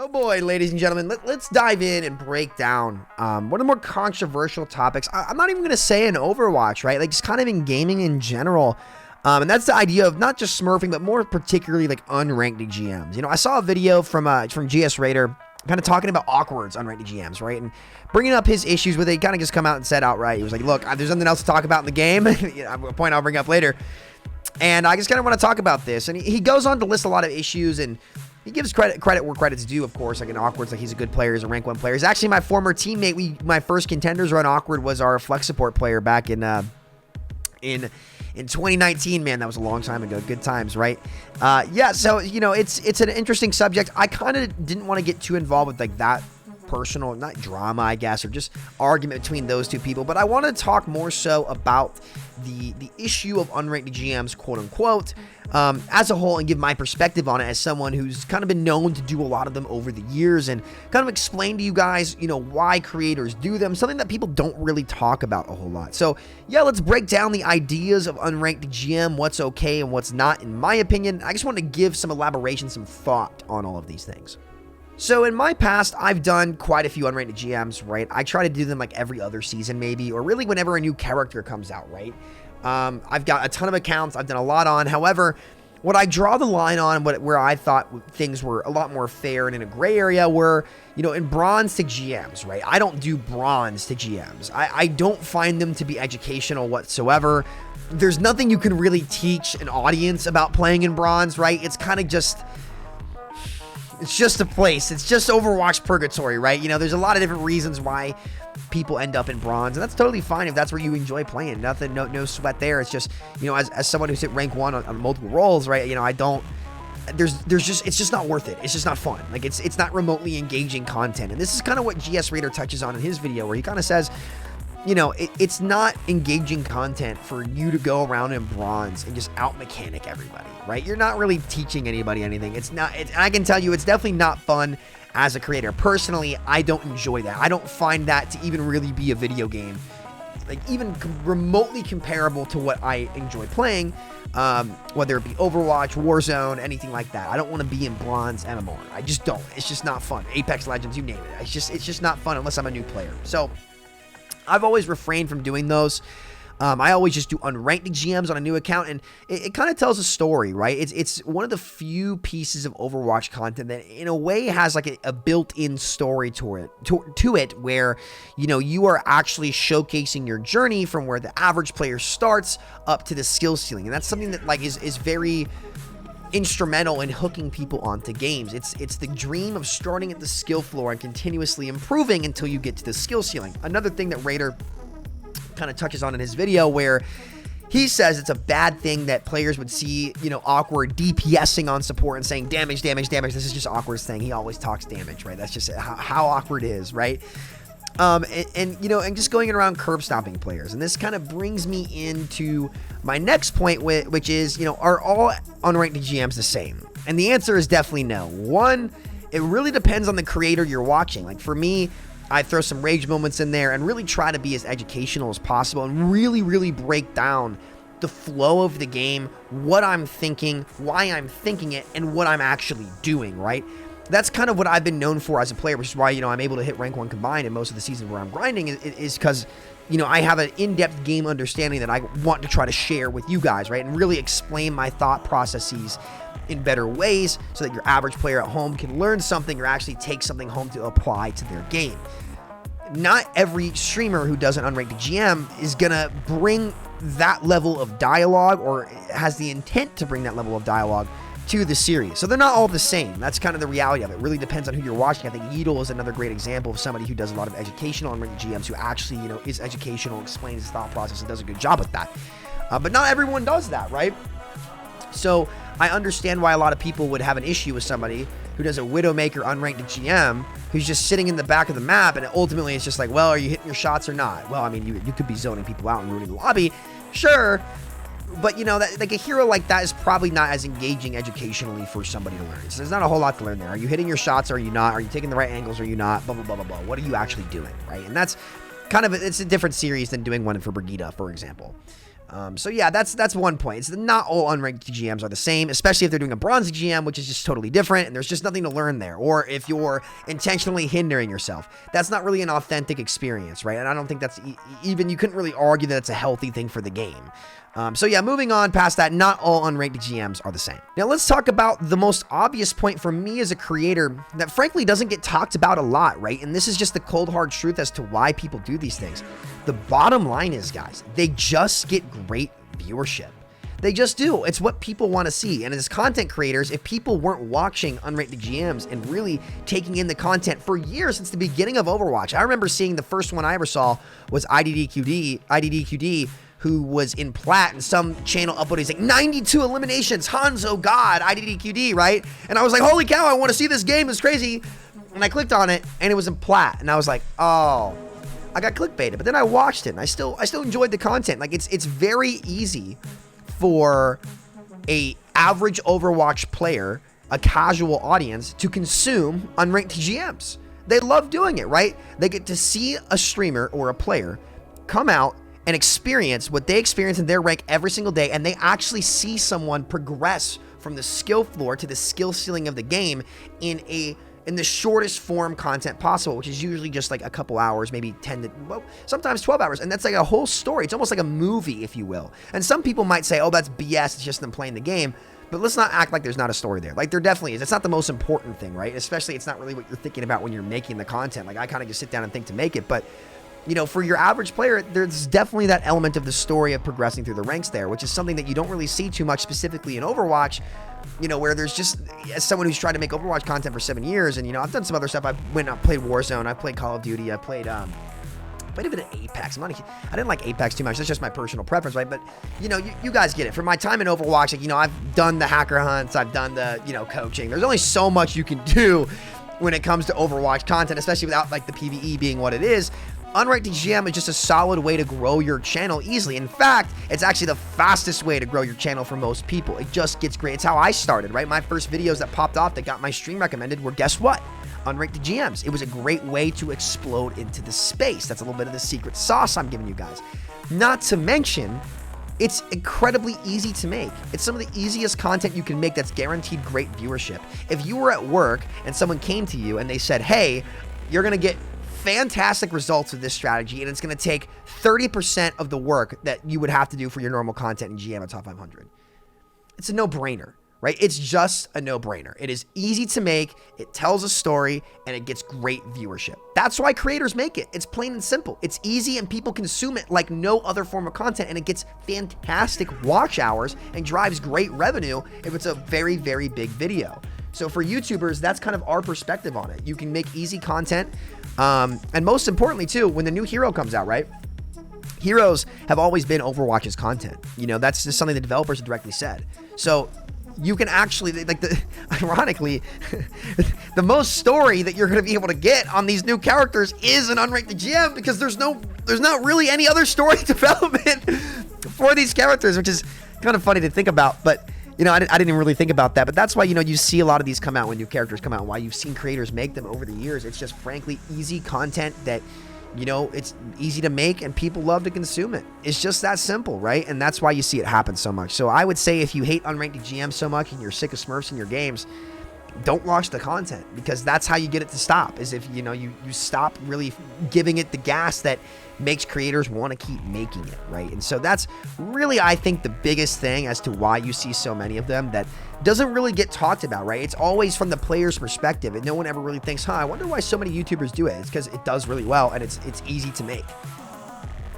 Oh boy, ladies and gentlemen, let's dive in and break down one of the more controversial topics. I'm not even going to say in Overwatch, right? Like, just kind of in gaming in general. And that's the idea of not just smurfing, but more particularly like unranked GMs. You know, I saw a video from GS Raider kind of talking about awkwards unranked GMs, right? And bringing up his issues with it. He kind of just come out and said outright, he was like, look, there's nothing else to talk about in the game. A point I'll bring up later. And I just kind of want to talk about this. And he goes on to list a lot of issues, and he gives credit where credit's due, of course. Like in Awkward's, like he's a good player, he's a rank 1 player. He's actually my former teammate. My first contenders run Awkward was our flex support player back in 2019. Man, that was a long time ago. Good times, right? Yeah, so, you know, it's an interesting subject. I kind of didn't want to get too involved with like that personal, not drama, I guess, or just argument between those two people, but I want to talk more so about the issue of unranked GMs, quote unquote, as a whole, and give my perspective on it as someone who's kind of been known to do a lot of them over the years, and kind of explain to you guys, you know, why creators do them, something that people don't really talk about a whole lot. So yeah, let's break down the ideas of unranked GM, what's okay and what's not. In my opinion, I just want to give some elaboration, some thought on all of these things. So in my past, I've done quite a few unranked GMs, right? I try to do them like every other season maybe, or really whenever a new character comes out, right? I've got a ton of accounts I've done a lot on. However, what I draw the line on, where I thought things were a lot more fair and in a gray area were, you know, in bronze to GMs, right? I don't do bronze to GMs. I don't find them to be educational whatsoever. There's nothing you can really teach an audience about playing in bronze, right? It's kind of just... It's just a place. It's just Overwatch purgatory, right? You know, there's a lot of different reasons why people end up in bronze, and that's totally fine if that's where you enjoy playing. Nothing, no sweat there. It's just, you know, as someone who's hit rank 1 on multiple roles, right? You know, I don't. There's just, it's just not worth it. It's just not fun. Like it's not remotely engaging content, and this is kind of what GS Raider touches on in his video, where he kind of says, you know, it's not engaging content for you to go around in bronze and just out-mechanic everybody, right? You're not really teaching anybody anything. It's not, I can tell you, it's definitely not fun as a creator. Personally, I don't enjoy that. I don't find that to even really be a video game, like even remotely comparable to what I enjoy playing, whether it be Overwatch, Warzone, anything like that. I don't want to be in bronze MMR. I just don't. It's just not fun. Apex Legends, you name it. It's just not fun unless I'm a new player. So I've always refrained from doing those. I always just do unranked GMs on a new account, and it kind of tells a story, right? It's one of the few pieces of Overwatch content that in a way has like a built-in story to it where, you know, you are actually showcasing your journey from where the average player starts up to the skill ceiling. And that's something that like is very instrumental in hooking people onto games. It's the dream of starting at the skill floor and continuously improving until you get to the skill ceiling. Another thing that Raider kind of touches on in his video, where he says it's a bad thing that players would see, you know, Awkward DPSing on support and saying damage. This is just Awkward's thing. He always talks damage, right? That's just how Awkward is, right? And you know, and just going around curb stomping players. And this kind of brings me into my next point, which is, you know, are all unranked GMs the same? And the answer is definitely no. One, it really depends on the creator you're watching. Like for me, I throw some rage moments in there and really try to be as educational as possible and really break down the flow of the game, what I'm thinking, why I'm thinking it, and what I'm actually doing, right? That's kind of what I've been known for as a player, which is why, you know, I'm able to hit rank 1 combined in most of the seasons where I'm grinding is because, you know, I have an in-depth game understanding that I want to try to share with you guys, right? And really explain my thought processes in better ways so that your average player at home can learn something or actually take something home to apply to their game. Not every streamer who does an unranked GM is going to bring that level of dialogue or has the intent to bring that level of dialogue to the series. So they're not all the same. That's kind of the reality of it. It really depends on who you're watching. I think Yeedle is another great example of somebody who does a lot of educational unranked GMs who actually, you know, is educational, explains his thought process, and does a good job with that. But not everyone does that, right? So I understand why a lot of people would have an issue with somebody who does a Widowmaker unranked GM who's just sitting in the back of the map, and ultimately it's just like, well, are you hitting your shots or not? Well, I mean, you could be zoning people out and ruining the lobby, sure, but you know, that like a hero like that is probably not as engaging educationally for somebody to learn. So there's not a whole lot to learn there. Are you hitting your shots or are you not? Are you taking the right angles or are you not? Blah, blah, blah, blah, blah. What are you actually doing, right? And that's kind of, it's a different series than doing one for Brigitte, for example. So yeah, that's one point. It's not all unranked GMs are the same, especially if they're doing a bronze GM, which is just totally different, and there's just nothing to learn there. Or if you're intentionally hindering yourself, that's not really an authentic experience, right? And I don't think that's even, you couldn't really argue that it's a healthy thing for the game. So yeah, moving on past that, not all unranked GMs are the same. Now let's talk about the most obvious point for me as a creator that frankly doesn't get talked about a lot, right? And this is just the cold hard truth as to why people do these things. The bottom line is, guys, they just get great viewership. They just do. It's what people want to see. And as content creators, if people weren't watching unranked GMs and really taking in the content for years since the beginning of Overwatch, I remember seeing the first one I ever saw was IDDQD, who was in plat, and some channel uploaded, he's like, 92 eliminations, Hanzo God, IDDQD, right? And I was like, holy cow, I want to see this game, it's crazy. And I clicked on it, and it was in plat, and I was like, oh, I got clickbaited. But then I watched it, and I still enjoyed the content. Like, it's very easy for a average Overwatch player, a casual audience, to consume unranked GMs. They love doing it, right? They get to see a streamer or a player come out and experience what they experience in their rank every single day, and they actually see someone progress from the skill floor to the skill ceiling of the game in the shortest form content possible, which is usually just like a couple hours, maybe 10 to, well, sometimes 12 hours. And that's like a whole story. It's almost like a movie, if you will. And some people might say, oh, that's BS. It's just them playing the game. But let's not act like there's not a story there. Like, there definitely is. It's not the most important thing, right? Especially, it's not really what you're thinking about when you're making the content. Like, I kind of just sit down and think to make it. But, you know, for your average player, there's definitely that element of the story of progressing through the ranks there, which is something that you don't really see too much specifically in Overwatch, you know, where there's just, as someone who's tried to make Overwatch content for 7 years, and, you know, I've done some other stuff. I played Warzone, I played Call of Duty, I played a bit of Apex. I didn't like Apex too much. That's just my personal preference, right? But, you know, you guys get it. For my time in Overwatch, like, you know, I've done the hacker hunts, I've done the, you know, coaching. There's only so much you can do when it comes to Overwatch content, especially without, like, the PvE being what it is. Unranked GM is just a solid way to grow your channel easily. In fact, it's actually the fastest way to grow your channel for most people. It just gets great. It's how I started, right? My first videos that popped off that got my stream recommended were, guess what? Unranked GMs. It was a great way to explode into the space. That's a little bit of the secret sauce I'm giving you guys. Not to mention, it's incredibly easy to make. It's some of the easiest content you can make that's guaranteed great viewership. If you were at work and someone came to you and they said, hey, you're going to get fantastic results with this strategy, and it's going to take 30% of the work that you would have to do for your normal content in GM at Top 500. It's a no-brainer, right? It's just a no-brainer. It is easy to make, it tells a story, and it gets great viewership. That's why creators make it. It's plain and simple. It's easy, and people consume it like no other form of content, and it gets fantastic watch hours and drives great revenue if it's a very, very big video. So for YouTubers, that's kind of our perspective on it. You can make easy content, and most importantly too, when the new hero comes out, right? Heroes have always been Overwatch's content. You know, that's just something the developers have directly said. So you can actually, like, ironically, the most story that you're going to be able to get on these new characters is an unranked GM, because there's not really any other story development for these characters, which is kind of funny to think about. But, you know, I didn't even really think about that. But that's why, you know, you see a lot of these come out when new characters come out, and why you've seen creators make them over the years. It's just frankly easy content that, you know, it's easy to make and people love to consume it. It's just that simple, right? And that's why you see it happen so much. So I would say if you hate unranked GM so much and you're sick of Smurfs in your games, don't watch the content, because that's how you get it to stop, is if, you know, you stop really giving it the gas that makes creators want to keep making it, right? And so that's really, I think, the biggest thing as to why you see so many of them that doesn't really get talked about, right? It's always from the player's perspective, and no one ever really thinks, I wonder why so many YouTubers do it. It's because it does really well, and it's easy to make.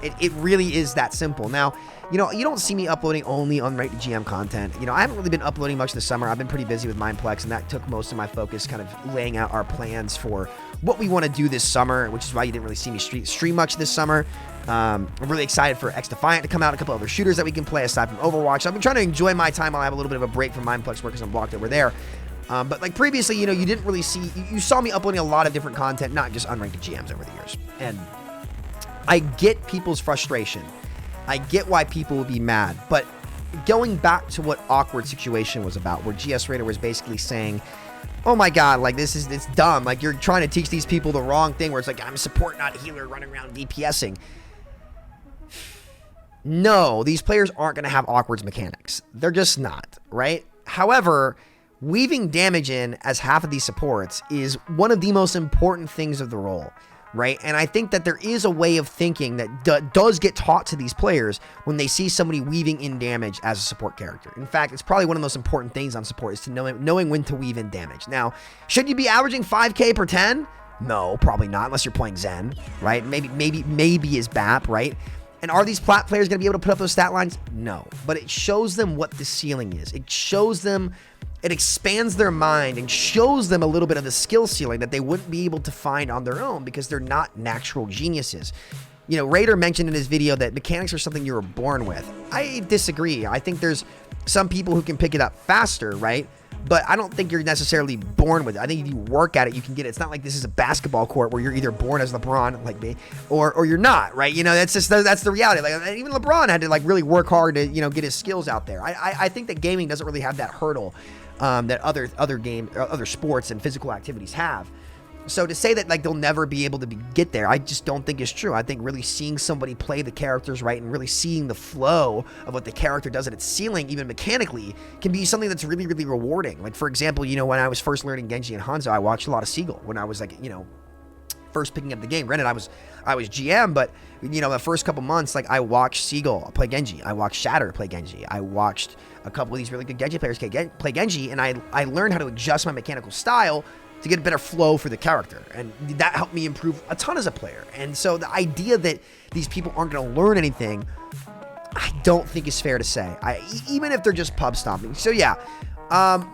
It really is that simple. Now, you know, you don't see me uploading only unranked GM content. You know, I haven't really been uploading much this summer. I've been pretty busy with Mindplex, and that took most of my focus, kind of laying out our plans for what we want to do this summer, which is why you didn't really see me stream much this summer. I'm really excited for X Defiant to come out, a couple other shooters that we can play aside from Overwatch. So I've been trying to enjoy my time while I have a little bit of a break from Mindplex work because I'm blocked over there. But like previously, you know, you didn't really see, you saw me uploading a lot of different content, not just unranked GMs over the years. And I get people's frustration. I get why people would be mad. But going back to what Awkward Situation was about, where GS Raider was basically saying, oh my god, like it's dumb. Like, you're trying to teach these people the wrong thing, where it's like, I'm a support, not a healer, running around DPSing. No, these players aren't going to have awkward mechanics. They're just not, right? However, weaving damage in as half of these supports is one of the most important things of the role, right? And I think that there is a way of thinking that does get taught to these players when they see somebody weaving in damage as a support character. In fact, it's probably one of the most important things on support is to knowing when to weave in damage. Now, should you be averaging 5k per 10? No, probably not, unless you're playing Zen, right? Maybe is BAP, right? And are these plat players going to be able to put up those stat lines? No. But it shows them what the ceiling is. It shows them, it expands their mind and shows them a little bit of the skill ceiling that they wouldn't be able to find on their own because they're not natural geniuses. You know, Raider mentioned in his video that mechanics are something you were born with. I disagree. I think there's some people who can pick it up faster, right? But I don't think you're necessarily born with it. I think if you work at it, you can get it. It's not like this is a basketball court where you're either born as LeBron, like me, or you're not, right? You know, that's the reality. Like even LeBron had to like really work hard to, you know, get his skills out there. I think that gaming doesn't really have that hurdle that other sports and physical activities have. So to say that like they'll never be able to get there, I just don't think is true. I think really seeing somebody play the characters right and really seeing the flow of what the character does at its ceiling, even mechanically, can be something that's really, really rewarding. Like for example, you know, when I was first learning Genji and Hanzo, I watched a lot of Seagull when I was like, you know, first picking up the game. Granted, I was GM, but you know, the first couple months, like I watched Seagull play Genji, I watched Shatter play Genji, I watched a couple of these really good Genji players play Genji, and I learned how to adjust my mechanical style to get a better flow for the character, and that helped me improve a ton as a player. And so the idea that these people aren't going to learn anything, I don't think is fair to say, even if they're just pub stomping. So yeah,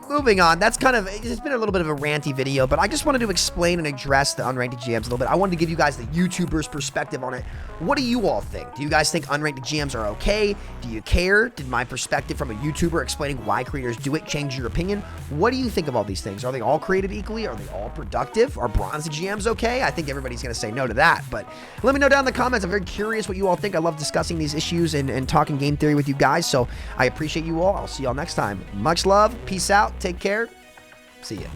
moving on. That's kind of, it's been a little bit of a ranty video, but I just wanted to explain and address the unranked GMs a little bit. I wanted to give you guys the YouTuber's perspective on it. What do you all think? Do you guys think unranked GMs are okay? Do you care? Did my perspective from a YouTuber explaining why creators do it change your opinion? What do you think of all these things? Are they all created equally? Are they all productive? Are bronze GMs okay? I think everybody's going to say no to that, but let me know down in the comments. I'm very curious what you all think. I love discussing these issues and talking game theory with you guys, so I appreciate you all. I'll see y'all next time. Much love. Peace out. Take care. See ya.